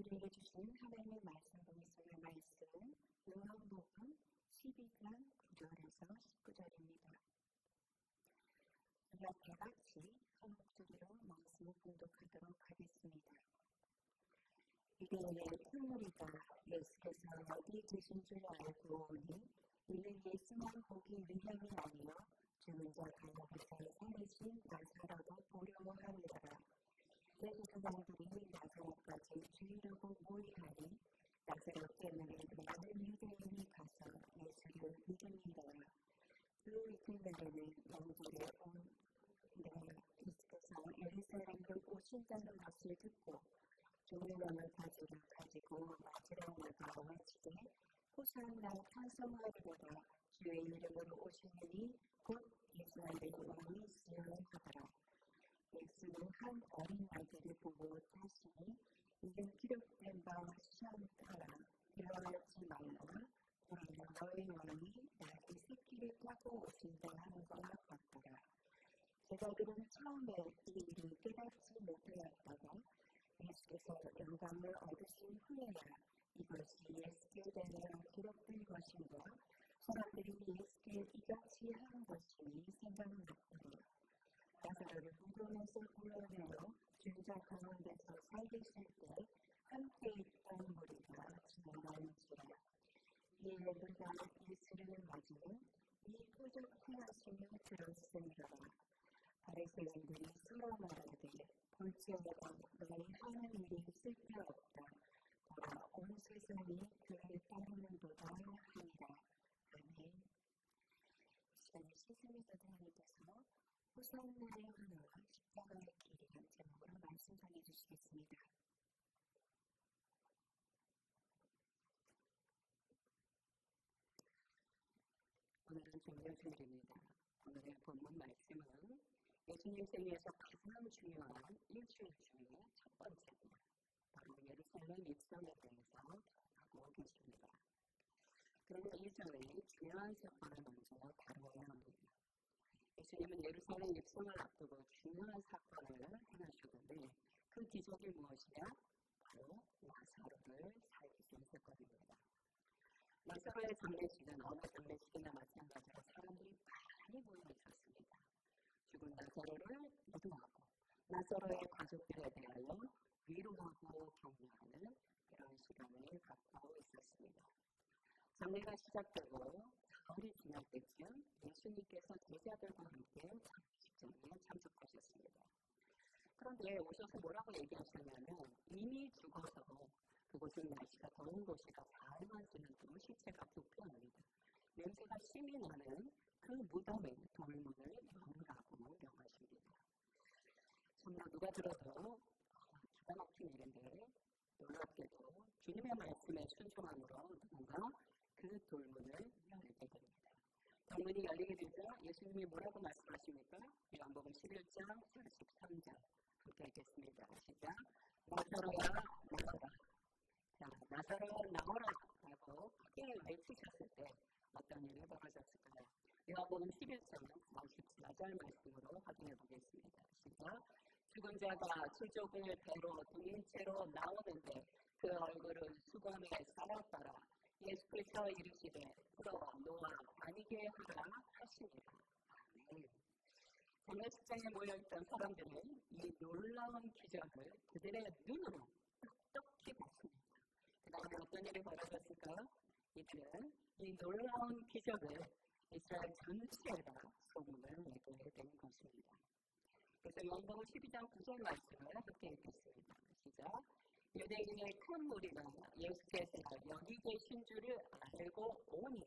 우리에게 주신 하나님의 말씀, 동일성의 말씀은 요한복음 12장 9절에서 19절입니다. 우리가 대같이 한 목소리로 말씀을 봉독하도록 하겠습니다. 이때에 큰 무리가 예수께서 어디 계신 줄 알고 오니 이는 예수만 보기 위함이 아니요 죽은 자 가운데서 살리신 나사로도 보려고 하느니라. 그래서 사람들이 나사로까지 죽이려고 모이하니 나사로 때문에 많은 유대인이 가서 예수를 믿으니라. 그 이튿날에는 명절에 온 예수께서 예루살렘으로 오신다는 것을 듣고 종려나무 가지를 가지고 맞으러 나가 외치되 호산나 찬송하리로다. 주의 이름으로 오시느니 곧 이스라엘의 왕이 시온하더라. 예수는 한 어린 아이들을 보고 다시니 이는 기록된 바 시온하라. 두려워하지 말라. 보라 너의 왕이 나의 새끼를 타고 오신다 하는 것과 같더라. 제자들은 처음에 이 일을 깨닫지 못하였다가 예수께서 영감을 얻으신 후에야 이것이 예수께 대하여 기록된 것인가 사람들이 예수께 이같이 하는 것이 생각났더라. 나사로를 무덤에서 불러내어 죽은 자 가운데서 살리실 때 함께 있던 무리가 지나가는지라. 이에 우리가 예수를 맞으며 이 표적 행하심을 들었으리라. 바리새인들이 서로 말하되 볼지어다 너희 하는 일이 쓸데없다. 보라 온 세상이 그를 따르는도다 하니라. 아멘. 시간에 시스미서 하나님께서 호산나의 하나와 십자가의 길이라는 제목으로 말씀 전해주시겠습니다. 오늘은 종료주일입니다. 오늘의 본문 말씀은 예수님 생애에서 가장 중요한 일주일 중에 첫 번째입니다. 바로 예루살렘 입성에 대해서 하고 계십니다. 그런데 이전에 중요한 사건을 먼저 다루어야 합니다. 예수님은 예루살렘 입성을 앞두고 중요한 사건을 행하셨는데 그 기적이 무엇이냐? 바로 나사로를 살리신 사건입니다. 나사로의 장례식은 어느 장례식이나 마찬가지로 사람들이 많이 모여 있었습니다. 죽은 나사로를 기도하고 나사로의 가족들에 대하여 위로하고 격려하는 그런 시간을 갖고 있었습니다. 장례가 시작되고 사흘이 지날 때쯤 예수님께서 제자들과 함께 장례식장에 참석하셨습니다. 그런데 오셔서 뭐라고 얘기하셨냐면 이미 죽어서 그곳은 날씨가 더운 곳이라 사흘만 지나도 시체가 부패합니다. 냄새가 심히 나는 그 무덤에 돌문을 열으라고 명하십니다. 정말 누가 들어도 기가 막힌 일인데 놀랍게도 주님의 말씀에 순종함으로 누군가 그 돌문을 열게 됩니다. 돌문이 열리게 되자 예수님이 뭐라고 말씀하십니까? 요한복음 11장 43절 함께 읽겠습니다. 시작. 나사로야 나가라. 자, 나사로 나오라 라고 크게 외치셨을 때 어떤 일이 벌어졌을까요? 요한복음 11장 44절 말씀으로 확인해 보겠습니다. 시작. 죽은 자가 수족을 배로 등인 채로 나오는데 그 얼굴은 수건에 싸였더라. 예수께서 이르시되 들어와 놓아 아니게 하라 하시니라. 아멘. 장례식장에 모여있던 사람들은 이 놀라운 기적을 그들의 눈으로 똑똑히 봤습니다. 그 다음에 어떤 일이 벌어졌을까요? 이들은 이 놀라운 기적을 이스라엘 전체에다 소문을 내게 된 것입니다. 그래서 요한복음 12장 9절 말씀을 함께 읽겠습니다. 시작. 유대인의 큰 무리가 예수께서 여기 계신 줄을 알고 오니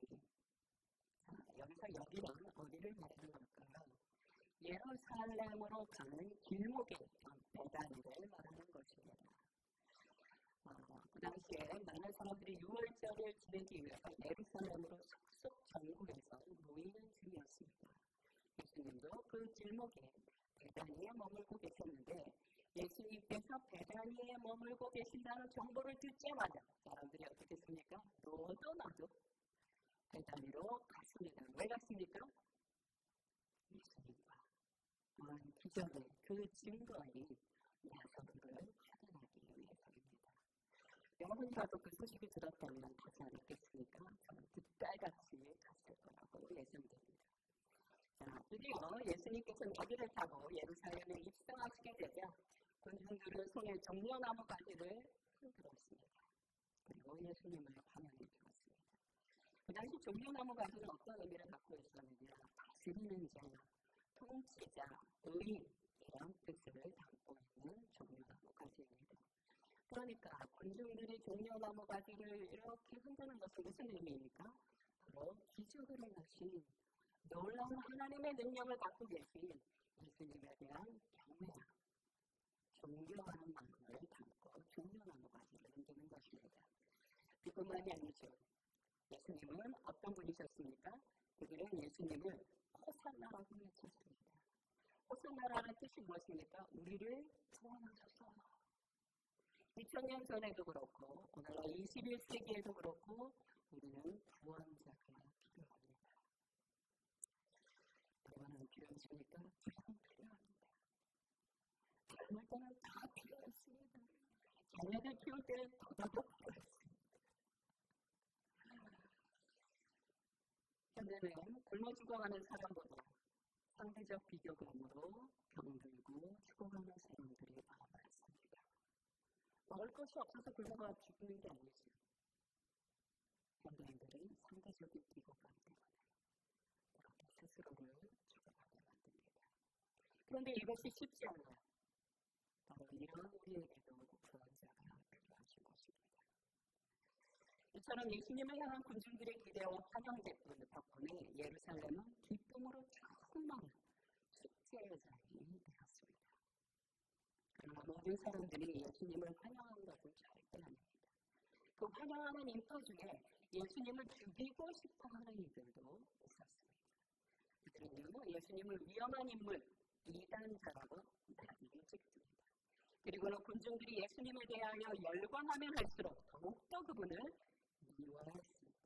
여기서 여기는 어디를 말하는 걸까요? 예루살렘으로 가는 길목에 있던 베다니를 말하는 것입니다. 그 당시에 많은 사람들이 6월절을 지내기 위해서 예루살렘으로 속속 전국에서 모이는 중이었습니다. 예수님도 그 길목에 베다니에 머물고 계셨는데 예수님께서 베다니에 머물고 계신다는 정보를 듣자마자 사람들이 어떻게 했습니까? 너도 나도 베다니로 갔습니다. 왜 갔습니까? 예수님과 기적의 그 증거인 나사로를 확인하기 위해서입니다. 여러분이라도 그 소식을 들었다면 하지 않았겠습니까? 저는 득달같이 갔을 거라고 예상됩니다. 자, 드디어 예수님께서 나귀를 타고 예루살렘에 입성하시게 되자 군중들은 손에 종려나무 가지를 흔들었습니다. 그리고 예수님을 환영해 주었습니다. 그 당시 종려나무 가지는 어떤 의미를 갖고 있었느냐? 다스리는 자, 통치자, 의인 이런 뜻을 담고 있는 종려나무 가지입니다. 그러니까 군중들이 종려나무 가지를 이렇게 흔드는 것은 무슨 의미입니까? 바로 기적을 행하신 놀라운 하나님의 능력을 갖고 계신 예수님에 대한 경외와 존경하는 마음을 담고 종려나무 가지를 흔드는 것입니다. 그뿐만이 아니죠. 예수님은 어떤 분이셨습니까? 그들은 예수님을 호산나라고 외쳤습니다. 호산나라는 뜻이 무엇입니까? 우리를 구원하소서. 2000년 전에도 그렇고 오늘날 21세기에도 그렇고 우리는 구원자가 필요합니다. 여러분은 필요하십니까? 저는 필요합니다. 젊을 때는 다 필요했습니다. 자녀들 키울 때는 더더욱 필요했습니다. 현재는 굶어 죽어가는 사람보다 상대적 비교감으로 병들고 죽어가는 사람들이 더 많습니다. 먹을 것이 없어서 굶어가 죽는 게 아니죠. 현대인들은 상대적인 비교감 때문에 그렇게 스스로를 죽어가게 만듭니다. 그런데 이것이 쉽지 않아요. 바로 이런 우리에게도 구원자가 필요하신 것입니다. 이처럼 예수님을 향한 군중들의 기대와 환영 덕분에 예루살렘은 기쁨으로 충만한 축제의 자리이 되었습니다. 그러나 모든 사람들이 예수님을 환영한 것은 절대 아닙니다. 그 환영하는 인파 중에 예수님을 죽이고 싶어하는 이들도 있었습니다. 그들은요, 예수님을 위험한 인물, 이단자라고 낙인을 찍습니다. 그리고는 군중들이 예수님에 대하여 열광하면 할수록 더욱더 그분을 미워했습니다.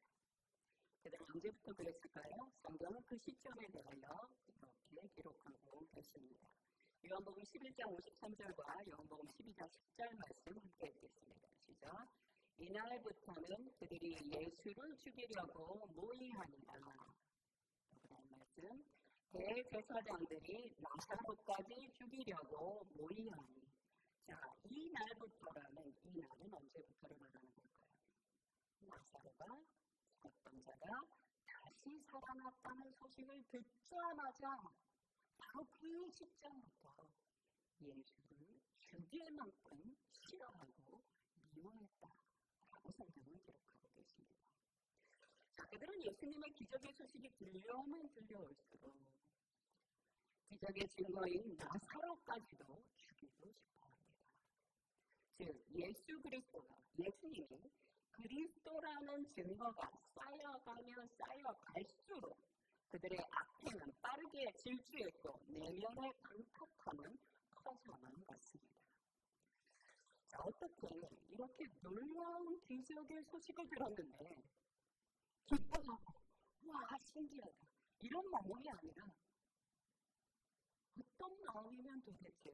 그들은 언제부터 그랬을까요? 성경은 그 시점에 대하여 이렇게 기록하고 계십니다. 요한복음 11장 53절과 요한복음 12장 10절 말씀 함께 읽겠습니다. 시작. 이날부터는 그들이 예수를 죽이려고 모의하니라. 그다음 말씀. 대제사장들이 나사로까지 죽이려고 모의하니. 자, 이 날부터라는 이 날은 언제부터를 말하는 걸까요? 나사로가 죽었던 자가 다시 살아났다는 소식을 듣자마자 바로 그 시점부터 예수를 죽일 만큼 싫어하고 미워했다라고 성경은 기록하고 계십니다. 자, 그들은 예수님의 기적의 소식이 들려오면 들려올수록 기적의 증거인 나사로까지도 죽이고 싶어합니다. 즉, 예수 그리스도가 예수님이 그리스도라는 증거가 쌓여가면 쌓여갈수록 그들의 악행은 빠르게 질주했고 내면의 강팍함은 커져만 갔습니다. 자, 어떻게 이렇게 놀라운 기적의 소식을 들었는데 기뻐하고 와 신기하다 이런 마음이 아니라 어떤 마음이면 도대체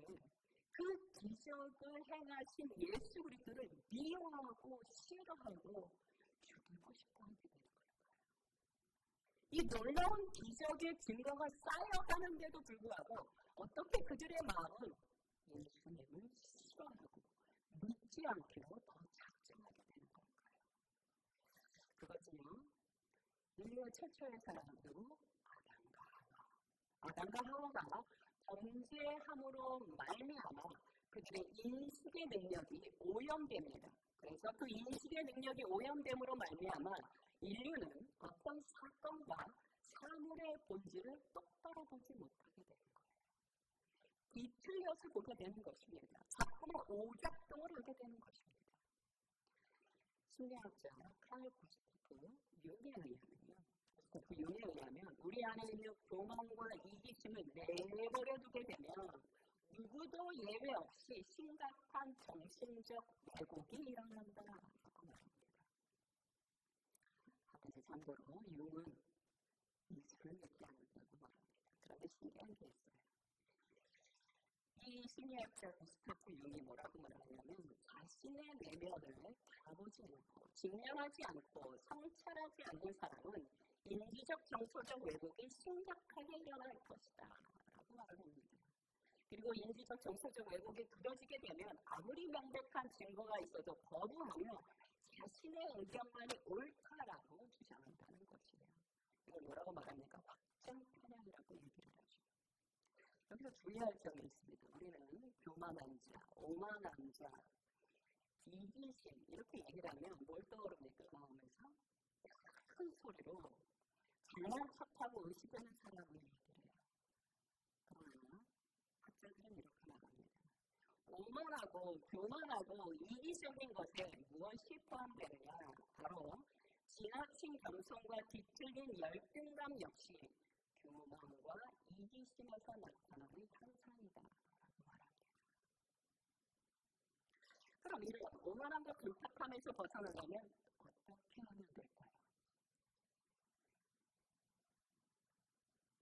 그 기적을 행하신 예수 그리스도를 미워하고 싫어하고 죽이고 싶어하게 되는 걸까요? 이 놀라운 기적의 증거가 쌓여가는데도 불구하고 어떻게 그들의 마음은 예수님을 싫어하고 믿지 않기로 더 작정하게 되는 걸까요? 그것은요, 인류의 최초의 사람도 아담과 하와가 범죄함으로 말미암아 그들의 인식의 능력이 오염됩니다. 그래서 그 인식의 능력이 오염됨으로 말미암아 인류는 어떤 사건과 사물의 본질을 똑바로 보지 못하게 되는 거예요. 뒤틀려서 보게 되는 것입니다. 자꾸만 오작동을 하게 되는 것입니다. 심리학자 칼 구스타프 융에 의하면 우리 안에 있는 교만과 이기심을 내버려 두게 되면 누구도 예외 없이 심각한 정신적 왜곡이 일어난다라고 말합니다. 하반에 참고로 융은 예수를 믿지 않는다고 말합니다. 그런데 신기한 게 있어요. 이 심리학자 구스타프 융이 뭐라고 말하냐면 자신의 내면을 가보지 않고 직면하지 않고 성찰하지 않는 사람은 인지적 정서적 왜곡이 심각하게 일어날 것이다 라고 말을 합니다. 그리고 인지적 정서적 왜곡이 그려지게 되면 아무리 명백한 증거가 있어도 거부하며 자신의 의견만이 옳다라고 주장한다는 것이에요. 이걸 뭐라고 말합니까? 확정 편향이라고 얘기를 하죠. 여기서 주의할 점이 있습니다. 우리는 교만한 자, 오만한 자, 이기심 이렇게 얘기를 하면 뭘 떠오릅니까? 마음에서 큰 소리로 잘난 척하고 의식하는 사람을 얘기를 해요. 그러나 학자들은 이렇게 말합니다. 오만하고 교만하고 이기적인 것에 무엇이 포함되느냐? 바로 지나친 겸손과 뒤틀린 열등감 역시 교만과 이기심에서 나타나는 현상이다 라고 말합니다. 그럼 이런 오만함과 불팍함에서 벗어나려면 어떻게 하면 될까요?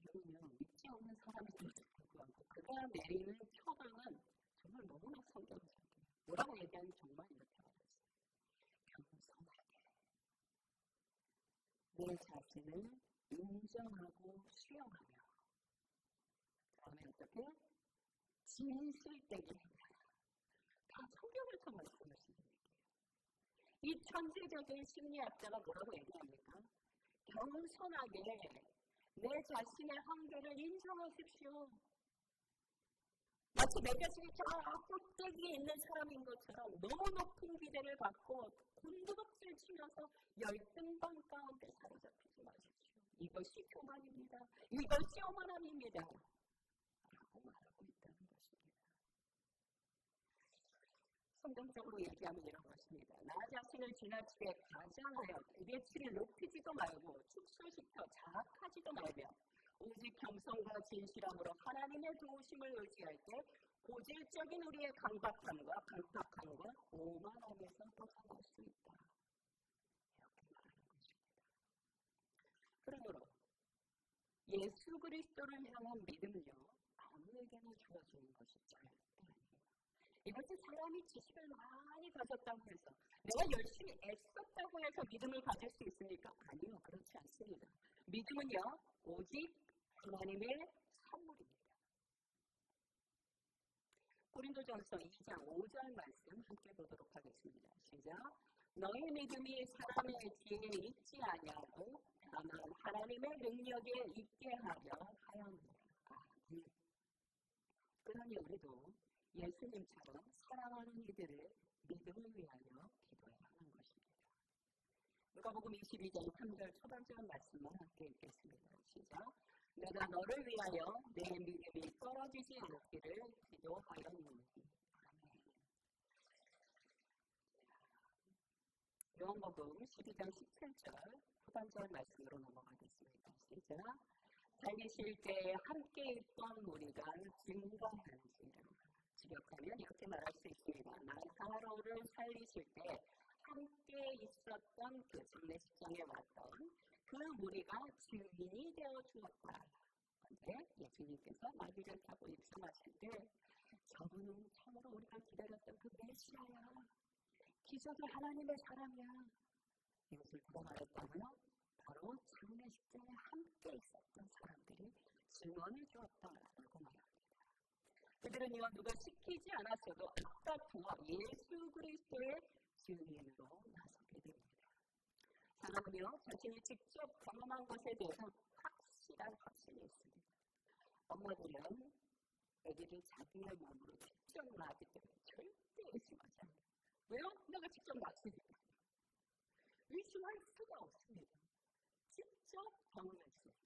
여러분은 믿지 없는 사람들에도 불구하고 그가 내리는 처방은 정말 너무나 성경적이에요. 뭐라고 얘기하면 정말 이렇게 말했어요. 겸손하게 내 자신을 인정하고 수용하며 그다음에 어떻게? 진실되게 행하라. 다 성경에서 말씀하시는 얘기예요. 이 천재적인 심리학자가 뭐라고 얘기합니까? 겸손하게 내 자신의 한계를 인정하십시오. 마치 내 자신이 저 꼭대기에 있는 사람인 것처럼 너무 높은 기대를 갖고 곤두박질 치면서 열등감 가운데 사로잡히지 마십시오. 이것이 교만입니다. 이것이 오만함입니다. 라고 말하고 있다는 것입니다. 성경적으로 얘기하면 이런 것입니다. 나 자신을 지나치게 과장하여 기대치를 높이지도 말고 축소시켜 자학하지도 말며 오직 겸손과 진실함으로 하나님의 도우심을 의지할 때 고질적인 우리의 강박함과 강팍함과 오만함에서 벗어날 수 있다. 이렇게 말하는 것입니다. 그러므로 예수 그리스도를 향한 믿음은요. 아무에게나 주어지는 것이 절대 아니에요. 이것이 사람이 지식을 많이 가졌다고 해서 내가 열심히 애썼다고 해서 믿음을 가질 수 있습니까? 아니요. 그렇지 않습니다. 믿음은요. 오직 하나님의 선물입니다. 고린도전서 2장 5절 말씀 함께 보도록 하겠습니다. 시작. 너희 믿음이 사람의 지혜에 있지 아니하고 다만 하나님의 능력에 있게 하려 하였느니라. 그러니 우리도 예수님처럼 사랑하는 이들의 믿음을 위하여 기도해야 하는 것입니다. 누가복음 22장 3절 초반절 말씀만 함께 읽겠습니다. 시작. 내가 너를 위하여 내 믿음이 떨어지지 않기를 기도하였노니. 아멘. 요한복음 12장 17절 후반절 말씀으로 넘어가겠습니다. 시작. 살리실 때 함께 있던 무리가 증거하는지라. 직역하면 이렇게 말할 수 있습니다. 나사로를 살리실 때 함께 있었던 그 장례식장에 왔던 그 무리가 증인이 되어 주었다. 그런데 예수님께서 마귀를 타고 입성하실 때 저분은 참으로 우리가 기다렸던 그 메시아야. 기적의 하나님의 사람이야. 이것을 누가 말했다고요? 바로 장례식장에 함께 있었던 사람들이 증언을 주었다라고 말합니다. 그들은요 누가 시키지 않았어도 앞다투어 예수 그리스도의 증인으로 나서게 됩니다. 사람은요 자신이 직접 경험한 것에 대해서 확실한 확신이 있습니다. 엄마들은 아기를 자기의 몸으로 직접 낳기 때문에 절대 의심하지 않아요. 왜요? 내가 직접 낳았으니까. 의심할 수가 없습니다. 직접 경험했습니다.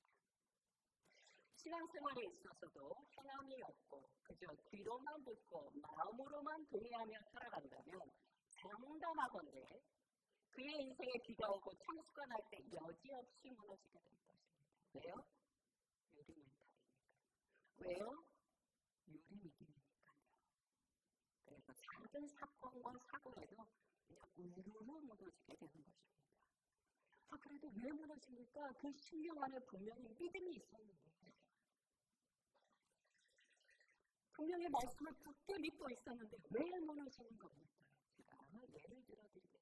신앙생활에 있어서도 행함이 없고 그저 귀로만 듣고 마음으로만 동의하며 살아간다면 장담하건대 그의 인생에 비가 오고 창수가 날 때 여지없이 무너지게 될 것입니다. 왜요? 유리 멘탈이니까요. 왜요? 유리 믿음이니까요. 그래서 작은 사건과 사고에도 그냥 우르르 무너지게 되는 것입니다. 그래도 왜 무너집니까? 그 심령 안에 분명히 믿음이 있었는데 분명히 말씀을 굳게 믿고 있었는데 왜 무너지는 겁니까? 제가 예를 들어드리겠습니다.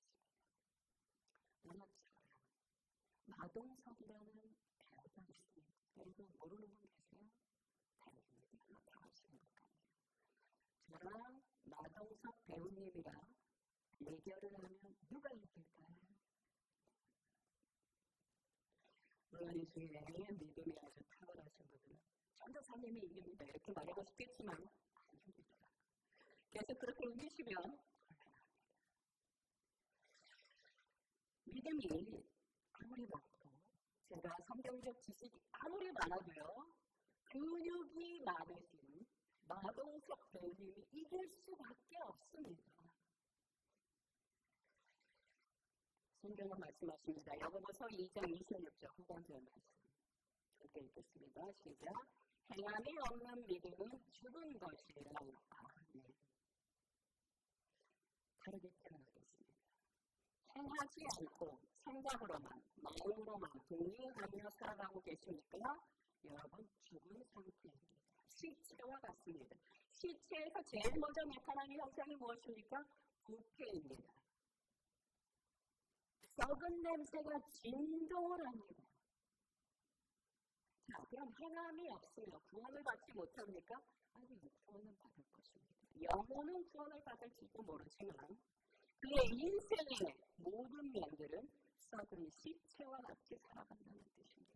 마동석이라는 배우가 있습니다. 여러분 모르는 분 계세요? 다행입니다. 다 아시는 것 같아요. 저랑 마동석 배우님이랑 대결을 하면 누가 이길까요? 물론 이 중에 믿음이 아주 탁월하신 분들은 전도사님이 이깁니다. 이렇게 말하고 싶겠지만 아닙니다. 계속 그렇게 이기시면 믿음이 아무리 많고 제가 성경적 지식이 아무리 많아도요. 근육이 많으신 마동석 배우님이 이길 수밖에 없습니다. 성경은 말씀하십니다. 야고보서 2장 26절 후반절 말씀. 함께 읽겠습니다. 시작. 행함이 없는 믿음은 죽은 것이라. 아멘. 다르게 표현하겠습니다. 행하지 않고 생각으로만, 마음으로만 동의하며 살아가고 계십니까? 여러분 죽은 상태입니다. 시체와 같습니다. 시체에서 제일 먼저 나타나는 현상이 무엇입니까? 부패입니다. 썩은 냄새가 진동을 합니다. 자, 그럼 행함이 없으면 구원을 받지 못합니까? 아니, 구원은 받을 것입니다. 영혼은 구원을 받을지도 모르지만 그의 인생의 모든 면들은 썩은 시체와 같이 살아간다는 뜻입니다.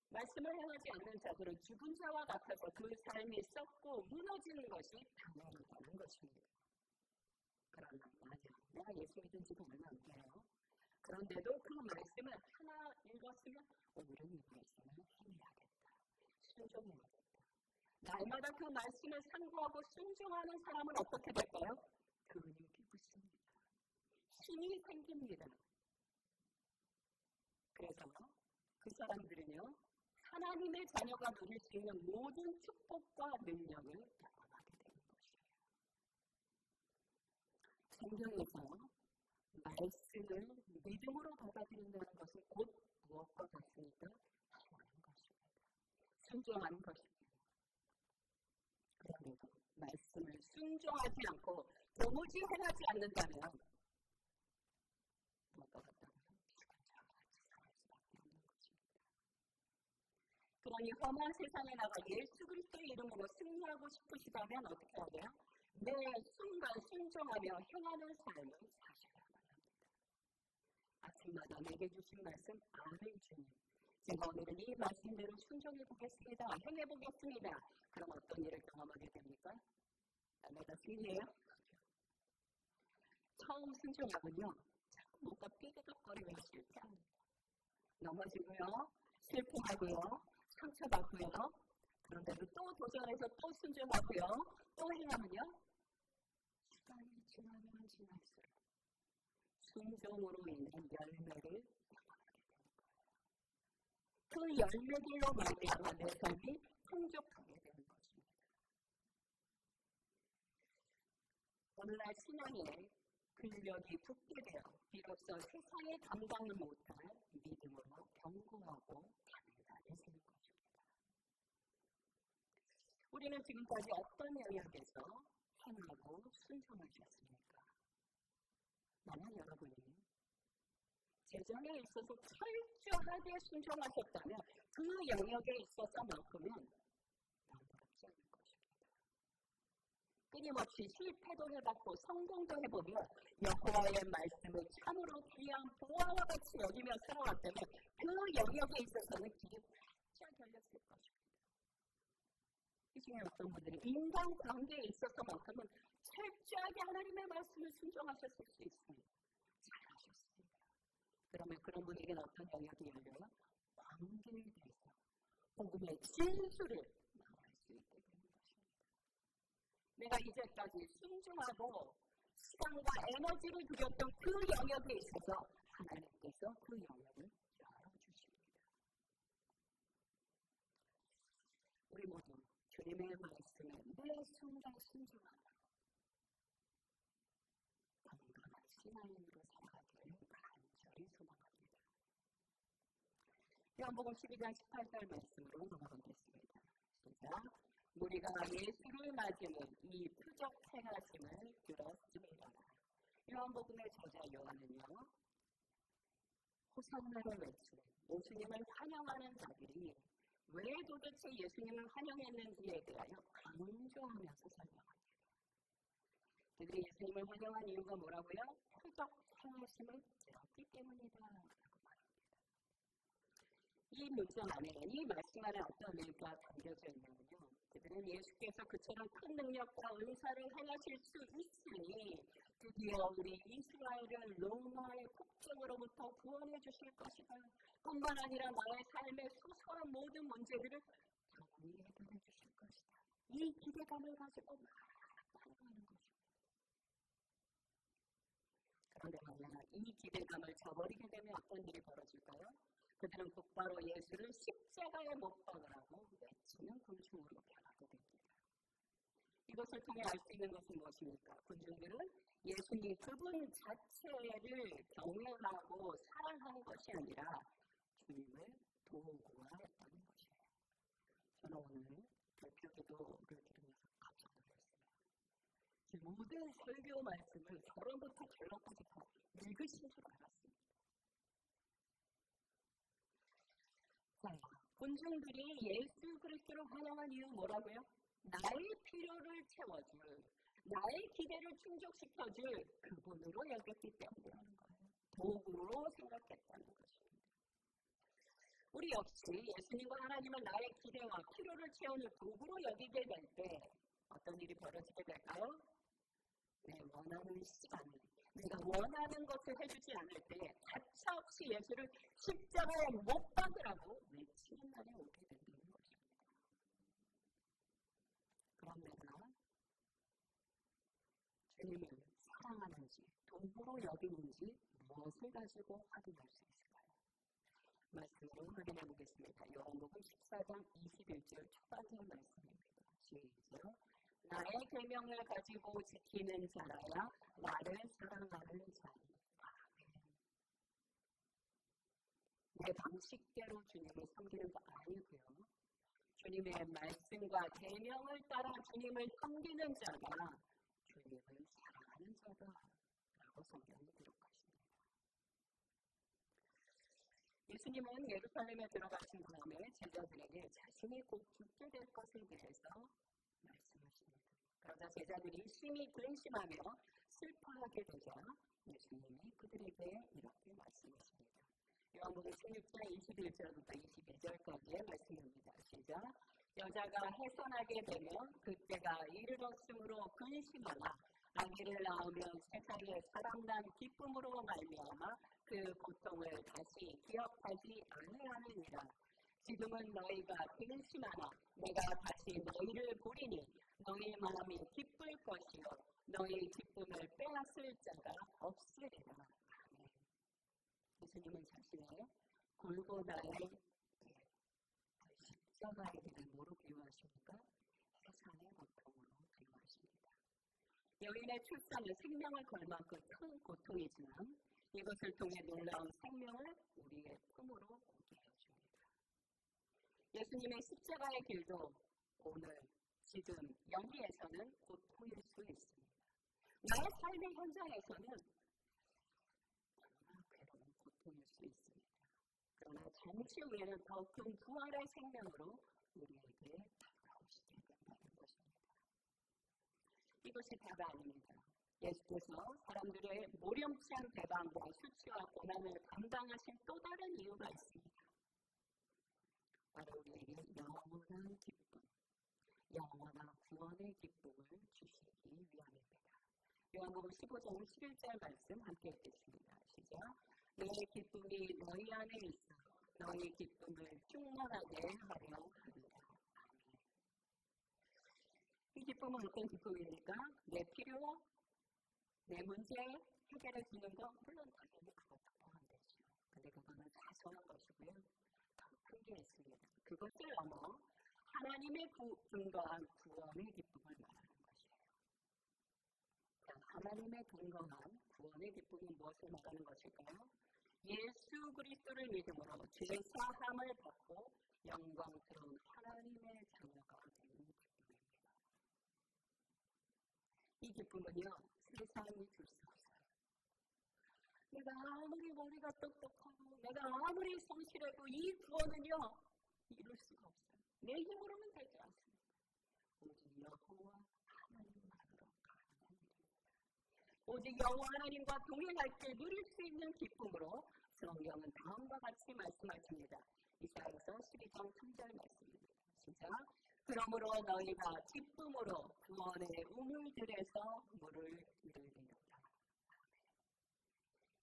말씀을 행하지 않는 자들은 죽은 자와 같아서 그 삶이 썩고 무너지는 것이 당연하다는 것입니다. 그러나 맞아. 내가 예수 믿은 지도 얼마 안 돼요. 그런데도 그 말씀을 하나 읽었으면 오늘은 이 말씀을 행해야겠다. 순종해야겠다. 날마다 그 말씀을 상고하고 순종하는 사람은 어떻게 될까요? 근육이 붙습니다. 힘이 생깁니다. 그래서 그 사람들은요. 하나님의 자녀가 누릴 수 있는 모든 축복과 능력을 경험하게 되는 것이에요. 성경에서 말씀을 믿음으로 받아들인다는 것은 곧 무엇과 같습니까? 행하는 것입니다. 순종하는 것입니다. 그런데도 말씀을 순종하지 않고 도무지 행하지 않는다면 무엇과 같다고요? 죽은 자와 같이 살 수밖에 없는 것입니다. 그러니 험한 세상에 나가 예수 그리스도의 이름으로 승리하고 싶으시다면 어떻게 해야 돼요? 매 순간 순종하며 행하는 삶을 사셔야만 합니다. 아침마다 내게 주신 말씀 아멘 주님. 제가 오늘은 이 말씀대로 순종해 보겠습니다. 행해 보겠습니다. 그럼 어떤 일을 경험하게 됩니까? 내가 승리해요? 처음 순종하면요. 자꾸 뭔가 삐그덕거리며 실패합니다. 넘어지고요. 실패하고요. 상처받고요. 그런데도 또 도전해서 또 순종하고요. 또 행하면요. 시간이 지나면 지날수록 순종으로 인한 열매를 경험하게 되는 거예요. 그 열매들로 말미암아 내 삶이 풍족하게 되는 것입니다. 오늘날 신앙에 근력이 붙게 되어 비로소 세상에 감당을 못할 믿음으로 견고하고 단단해지는 것입니다. 우리는 지금까지 어떤 영역에서 행하고 순종하셨습니까? 만약 여러분이 재정에 있어서 철저하게 순종하셨다면 그 영역에 있어서만큼은 남부럽지 않을 것입니다. 끊임없이 실패도 해봤고 성공도 해보며 여호와의 말씀을 참으로 귀한 보화와 같이 여기며 살아왔다면 그 영역에 있어서는 길이 활짝 열렸을 것입니다. 이 중에 어떤 분들이 인간관계에 있어서만큼은 철저하게 하나님의 말씀을 순종하셨을 수 있습니다. 잘하셨습니다. 그러면 그런 분에게는 어떤 영역이 열려요? 관계에 대해서 복음의 진수를 말할 수 있게 되는 것입니다. 내가 이제까지 순종하고 시간과 에너지를 들였던 그 영역에 있어서 하나님께서 그 영역을 열어주십니다. 우리 모두 주님의 말씀에 매 순간 순종하며 건강한 신앙인으로 살아가기를 간절히 소망합니다. 요한복음 12장 18절 말씀으로 넘어가겠습니다. 시작. 우리가 예수를 맞으면 이 표적 행하심을 들었습니다. 요한복음의 저자 요한은요. 호산나를 외치는 예수님을 환영하는 자들이 왜 도대체 예수님을 환영했는지에 대하여 강조하면서 설명합니다. 그들이 예수님을 환영한 이유가 뭐라고요? 표적 행하심을 배웠기 때문이다 라고 말합니다. 이 문장 안에, 이 말씀 안에 어떤 의미가 담겨져 있냐면요, 그들은 예수께서 그처럼 큰 능력과 은사를 행하실 수 있으니 드디어 우리 이스라엘을 로마의 폭정으로부터 구원해 주실 것이다. 뿐만 아니라 나의 삶의 소소한 모든 문제들을 정리 해결해 주실 것이다. 이 기대감을 가지고 막 살아가는 것입니다. 그런데 만약 이 기대감을 저버리게 되면 어떤 일이 벌어질까요? 그들은 곧바로 예수를 십자가에 못 박으라고 외치는 군중으로 변하게 됩니다. 이것을 통해 알 수 있는 것은 무엇입니까? 군중들은 예수님 그분 자체를 경외하고 사랑하는 것이 아니라 주님을 도구화했다는 것이에요. 저는 오늘 발표기도를 들으면서 깜짝 놀랐어요. 모든 설교 말씀을 결론부터 결론까지 다 읽으신 줄 알았습니다. 자, 군중들이 예수 그리스도를 환영한 이유 뭐라고요? 나의 필요를 채워줄, 나의 기대를 충족시켜줄 그분으로 여겼기 때문이라는 거예요. 도구로 생각했다는 것입니다. 우리 역시 예수님과 하나님을 나의 기대와 필요를 채우는 도구로 여기게 될 때 어떤 일이 벌어지게 될까요? 내 원하는 시간에 내가 원하는 것을 해주지 않을 때 가차없이 예수를 십자가에 못 박으라고 외치는 날이 오게 된다는 것입니다. 그럼 내가 주님을 사랑하는지 도구로 여기는지 무엇을 가지고 확인할 수 있을까요? 말씀으로 확인해 보겠습니다. 요한복음 14장 21절 초반절 말씀입니다. 시작. 나의 계명을 가지고 지키는 자라야 나를 사랑하는 자니라. 내 방식대로 주님을 섬기는 거 아니고요. 주님의 말씀과 계명을 따라 주님을 섬기는 자가 주님을 사랑하는 자다라고 성경이 기록하십니다. 예수님은 예루살렘에 들어가신 다음에 제자들에게 자신이 곧 죽게 될 것에 대해서 말씀하십니다. 그러자 제자들이 심히 근심하며 슬퍼하게 되자 예수님이 그들에게 이렇게 말씀하십니다. 요한복음 16장 21절부터 22절까지의 말씀입니다. 시작. 여자가 해산하게 되면 그때가 이르렀으므로 근심하나 아기를 낳으면 세상에 사랑난 기쁨으로 말미암아 그 고통을 다시 기억하지 아니하느니라. 지금은 너희가 근심하나 내가 다시 너희를 보리니 너희 마음이 기쁠 것이요 너희 기쁨을 빼앗을 자가 없으리라. 예수님은 자신의 골고다의 십자가의 길을 뭐로 비유하십니까? 세상의 고통으로 비유하십니다. 여인의 출산은 생명을 걸 만큼 큰 고통이지만 이것을 통해 놀라운 생명을 우리의 품으로 오게 해줍니다. 예수님의 십자가의 길도 오늘 지금 여기에서는 고통일 수 있습니다. 나의 삶의 현장에서는 괴로운 고통일 수 있습니다. 그러나 잠시 후에는 더 큰 부활의 생명으로 우리에게 다가오시게 된다는 것입니다. 이것이 다가 아닙니다. 예수께서 사람들의 모렴치한 배반과 수치와 고난을 감당하신 또 다른 이유가 있습니다. 바로 우리에게 영원한 기쁨, 영원한 구원의 기쁨을 주시기 위함입니다. 요한복음 15장 11절 말씀 함께 읽겠습니다. 시작. 너의 기쁨이 너희 안에 있어 너희 기쁨을 충만하게 하려 합니다. 아멘. 이 기쁨은 어떤 기쁨입니까? 내 필요, 내 문제 해결해 주는 거 물론 당연히 그것도 포함되죠. 근데 그거는 사소한 것이고요. 더 큰 게 있습니다. 그것을 넘어 하나님의 근거한 구원의 기쁨을 말하는 것이에요. 하나님의 근거한 구원의 기쁨은 무엇을 말하는 것일까요? 예수 그리스도를 믿음으로 죄 사함을 받고 영광스러운 하나님의 자녀가 되는 기쁨입니다. 이 기쁨은요, 세상이 줄 수 없어요. 내가 아무리 머리가 똑똑하고 내가 아무리 성실하고 이 구원은요 이룰 수가 없어요. 내 힘으로는 되지 않습니다. 오직 여호와 하나님만으로 가능한 일입니다. 오직 여호와 하나님과 동행할 때 누릴 수 있는 기쁨으로 성경은 다음과 같이 말씀하십니다. 이사야서 12장 3절 말씀입니다. 시작. 그러므로 너희가 기쁨으로 구원의 우물들에서 물을 이르리로다.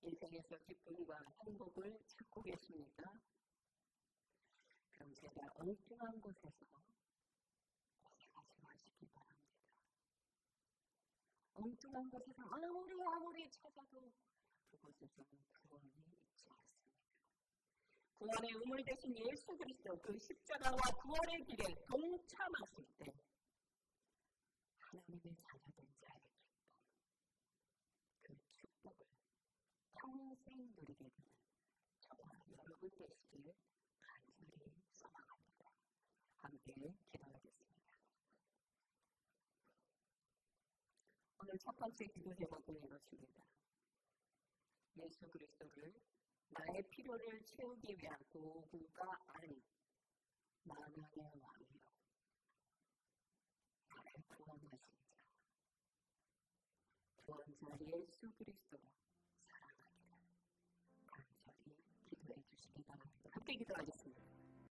인생에서 기쁨과 행복을 찾고 계십니까? 그럼 제가 엉뚱한 곳에서 고생하지 마시기 바랍니다. 엉뚱한 곳에서 아무리 찾아도 그곳에서는 구원이 있지 않습니다. 구원의 우물 되신 예수 그리스도 그 십자가와 구원의 길에 동참하실 때 하나님의 자녀된 자의 기쁨, 그 축복을 평생 누리게 되는 저와 여러분 되시길 간절히 소망합니다. 함께 기도하겠습니다. 오늘 첫 번째 기도 제목은 이것입니다. 예수 그리스도를 나의 필요를 채우기 위한 도구가 아닌 만왕의 왕이요 나를 구원하신 자 구원자 예수 그리스도로 살아가기를 간절히 기도해 주시기 바랍니다. 함께 기도하겠습니다.